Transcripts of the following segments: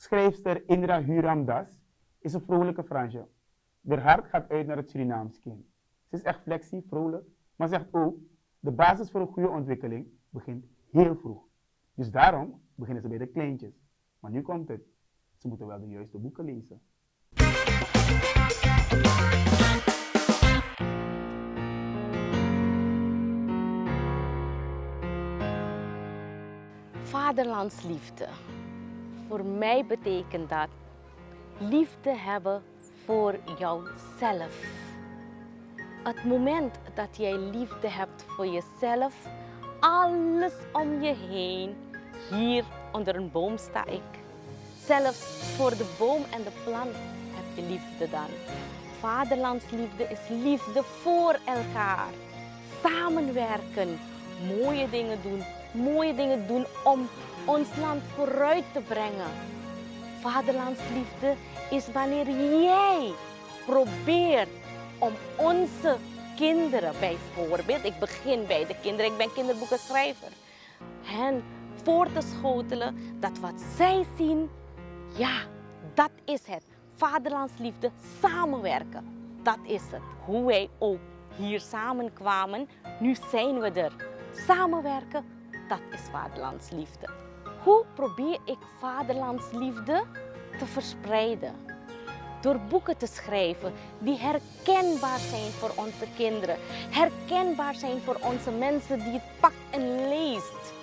Schrijfster Indra Huram Das is een vrolijke Fransje. Haar hart gaat uit naar het Surinaams kind. Ze is echt flexie, vrolijk, maar zegt ook, de basis voor een goede ontwikkeling begint heel vroeg. Dus daarom beginnen ze bij de kleintjes. Maar nu komt het. Ze moeten wel de juiste boeken lezen. Vaderlandsliefde. Voor mij betekent dat liefde hebben voor jouzelf. Het moment dat jij liefde hebt voor jezelf, alles om je heen, hier onder een boom sta ik. Zelfs voor de boom en de plant heb je liefde dan. Vaderlandsliefde is liefde voor elkaar. Samenwerken, mooie dingen doen om ons land vooruit te brengen. Vaderlandsliefde is wanneer jij probeert om onze kinderen, bijvoorbeeld, ik begin bij de kinderen, ik ben kinderboekenschrijver, hen voor te schotelen dat wat zij zien, ja, dat is het. Vaderlandsliefde, samenwerken, dat is het. Hoe wij ook hier samenkwamen, nu zijn we er. Samenwerken, dat is vaderlandsliefde. Hoe probeer ik vaderlandsliefde te verspreiden? Door boeken te schrijven die herkenbaar zijn voor onze kinderen. Herkenbaar zijn voor onze mensen die het pakt en leest.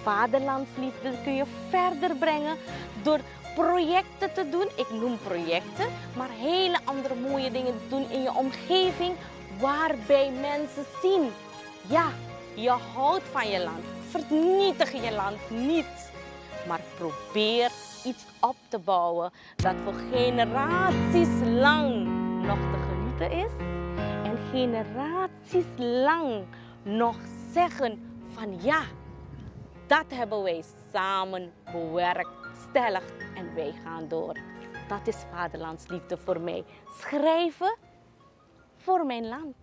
Vaderlandsliefde kun je verder brengen door projecten te doen. Ik noem projecten, maar hele andere mooie dingen te doen in je omgeving. Waarbij mensen zien, ja, je houdt van je land. Vernietig je land niet. Maar probeer iets op te bouwen dat voor generaties lang nog te genieten is. En generaties lang nog zeggen van ja, dat hebben wij samen bewerkstelligd en wij gaan door. Dat is vaderlandsliefde voor mij. Schrijven voor mijn land.